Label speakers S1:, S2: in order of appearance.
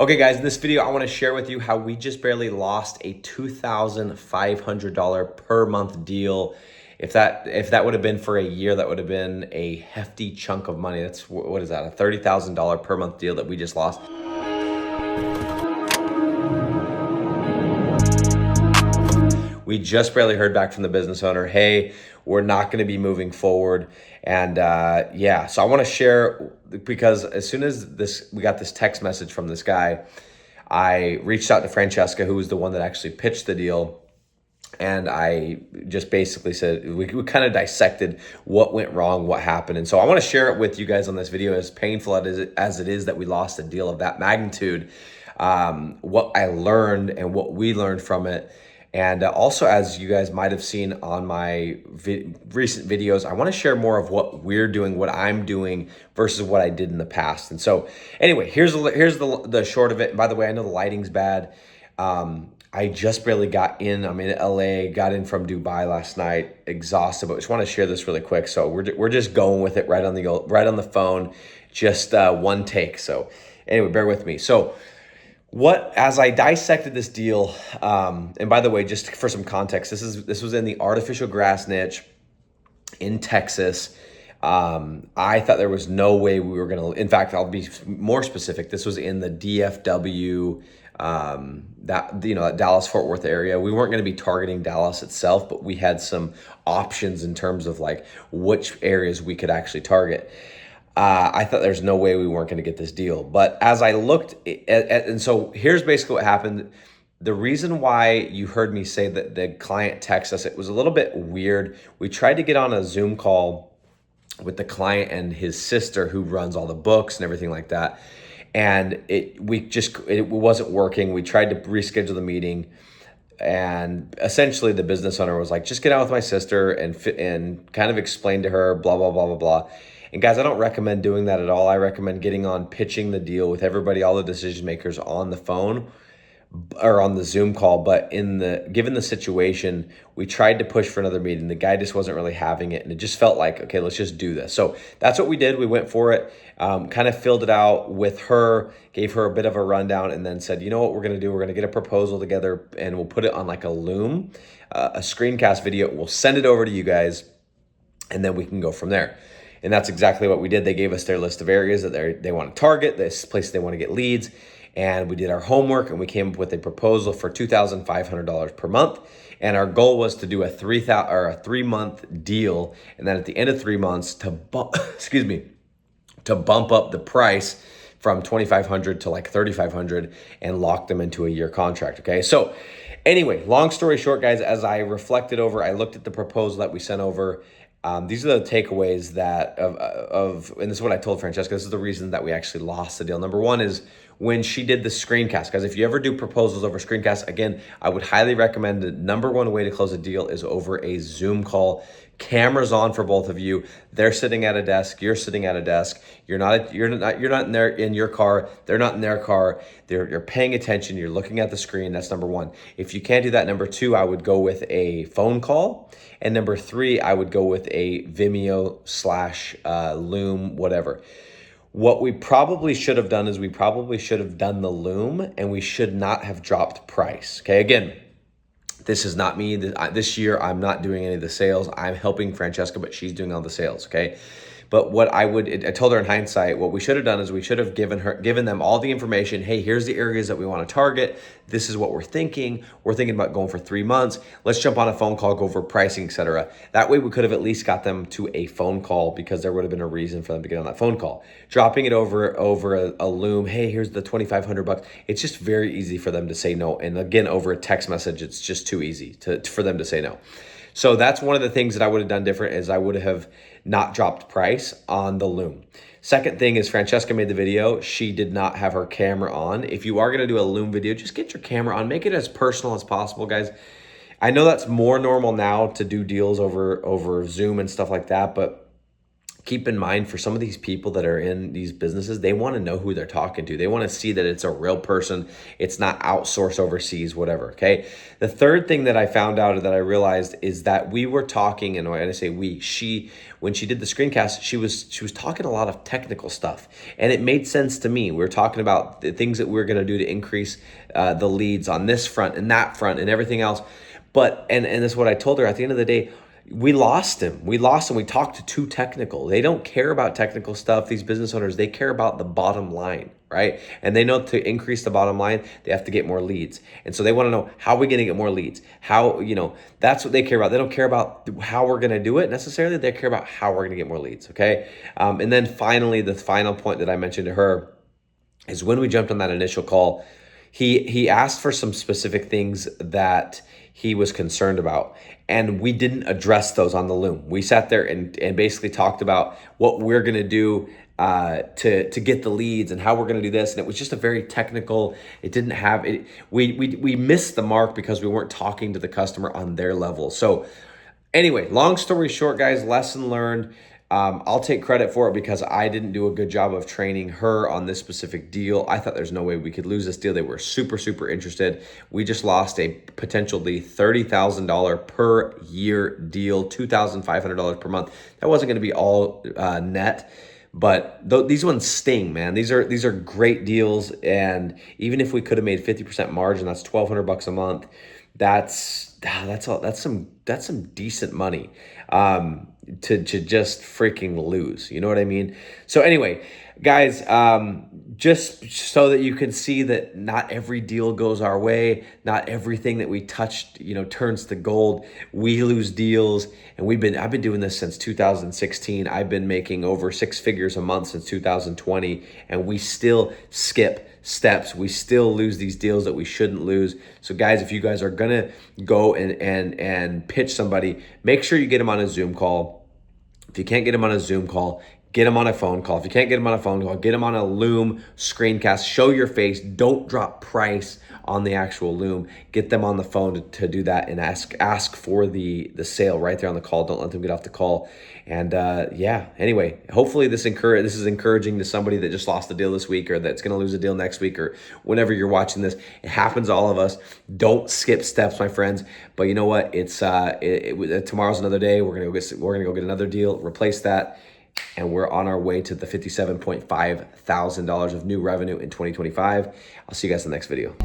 S1: Okay, guys, in this video, I want to share with you how we just barely lost a $2,500 per month deal. If that would have been for a year, that would have been a hefty chunk of money. That's what is that? A $30,000 per month deal that we just lost. We just barely heard back from the business owner. Hey, we're not going to be moving forward. And yeah, so I want to share, because as soon as we got this text message from this guy, I reached out to Francesca, who was the one that actually pitched the deal. And I just basically said, we kind of dissected what went wrong, what happened. And so I want to share it with you guys on this video, as painful as it is that we lost a deal of that magnitude, what I learned and what we learned from it. And also, as you guys might have seen on my recent videos, I want to share more of what we're doing, what I'm doing versus what I did in the past. And so anyway, here's the short of it. And by the way, I know the lighting's bad. I just barely got in. I'm in LA, got in from Dubai last night, exhausted, but I just want to share this really quick. So we're just going with it right on the phone, just one take. So anyway, bear with me. So as I dissected this deal, and by the way, just for some context, this was in the artificial grass niche in Texas. I thought there was no way we were going to, in fact, I'll be more specific. This was in the DFW, that Dallas Fort Worth area. We weren't going to be targeting Dallas itself, but we had some options in terms of like which areas we could actually target. I thought there's no way we weren't going to get this deal. But as I looked and so here's basically what happened. The reason why you heard me say that the client texted us, it was a little bit weird. We tried to get on a Zoom call with the client and his sister, who runs all the books and everything like that. And it wasn't working. We tried to reschedule the meeting. And essentially the business owner was like, just get out with my sister and kind of explain to her, blah, blah, blah, blah, blah. And guys, I don't recommend doing that at all. I recommend getting on, pitching the deal with everybody, all the decision makers on the phone or on the Zoom call. But given the situation, we tried to push for another meeting. The guy just wasn't really having it. And it just felt like, okay, let's just do this. So that's what we did. We went for it, kind of filled it out with her, gave her a bit of a rundown, and then said, you know what we're going to do? We're going to get a proposal together and we'll put it on like a Loom, a screencast video. We'll send it over to you guys, and then we can go from there. And that's exactly what we did. They gave us their list of areas that they want to target, this place they want to get leads. And we did our homework and we came up with a proposal for $2,500 per month. And our goal was to do a 3-month deal. And then at the end of 3 months to bump up the price from $2,500 to like $3,500 and lock them into a year contract. Okay. So anyway, long story short, guys, as I reflected over, I looked at the proposal that we sent over. These are the takeaways and this is what I told Francesca. This is the reason that we actually lost the deal. Number one is when she did the screencast. Guys, if you ever do proposals over screencast, again, I would highly recommend the number one way to close a deal is over a Zoom call. Cameras on for both of you. They're sitting at a desk. You're sitting at a desk. You're not in your car. They're not in their car. You're paying attention. You're looking at the screen. That's number one. If you can't do that, number two, I would go with a phone call. And number three, I would go with a Vimeo / Loom, whatever. What we probably should have done is we probably should have done the Loom, and we should not have dropped price. Okay, again, this is not me. This year, I'm not doing any of the sales. I'm helping Francesca, but she's doing all the sales, okay? But I told her in hindsight, what we should have done is we should have given them all the information. Hey, here's the areas that we want to target. This is what we're thinking. We're thinking about going for 3 months. Let's jump on a phone call, go over pricing, etc. That way we could have at least got them to a phone call, because there would have been a reason for them to get on that phone call. Dropping it over a Loom, hey, here's the $2,500. It's just very easy for them to say no. And again, over a text message, it's just too easy for them to say no. So that's one of the things that I would have done different, is I would have not dropped price on the Loom. Second thing is Francesca made the video. She did not have her camera on. If you are going to do a Loom video, just get your camera on. Make it as personal as possible, guys. I know that's more normal now to do deals over Zoom and stuff like that, but keep in mind, for some of these people that are in these businesses, they want to know who they're talking to. They want to see that it's a real person. It's not outsourced overseas, whatever. Okay. The third thing that I found out, or that I realized, is that we were talking, and when I say we, when she did the screencast, she was talking a lot of technical stuff, and it made sense to me. We were talking about the things that we we're going to do to increase the leads on this front and that front and everything else. But, and that's what I told her at the end of the day. We lost him. We talked too technical. They don't care about technical stuff. These business owners, they care about the bottom line, right? And they know to increase the bottom line, they have to get more leads. And so they want to know, how are we going to get more leads? How, that's what they care about. They don't care about how we're going to do it necessarily. They care about how we're going to get more leads. Okay. And then finally, the final point that I mentioned to her is, when we jumped on that initial call, he asked for some specific things that he was concerned about, and we didn't address those on the Loom. We sat there and basically talked about what we're going to do to get the leads and how we're going to do this. And it was just a very technical, it didn't have it. We missed the mark because we weren't talking to the customer on their level. So anyway, long story short, guys, lesson learned. I'll take credit for it because I didn't do a good job of training her on this specific deal. I thought there's no way we could lose this deal. They were super, super interested. We just lost a potentially $30,000 per year deal, $2,500 per month. That wasn't going to be all net, but these ones sting, man. These are great deals, and even if we could have made 50% margin, that's $1,200 a month. That's some decent money to just freaking lose. You know what I mean? So anyway, guys, just so that you can see that not every deal goes our way, not everything that we touched, turns to gold. We lose deals, and I've been doing this since 2016. I've been making over 6 figures a month since 2020, and we still skip steps. We still lose these deals that we shouldn't lose. So guys, if you guys are gonna go and pitch somebody, make sure you get them on a Zoom call. If you can't get them on a Zoom call, get them on a phone call. If you can't get them on a phone call, get them on a Loom screencast. Show your face. Don't drop price on the actual Loom. Get them on the phone to do that, and ask for the sale right there on the call. Don't let them get off the call. And anyway, hopefully this is encouraging to somebody that just lost a deal this week, or that's going to lose a deal next week, or whenever you're watching this. It happens to all of us. Don't skip steps, my friends. But you know what? It's tomorrow's another day. We're gonna go get another deal, replace that, and we're on our way to the $57,500 of new revenue in 2025. I'll see you guys in the next video.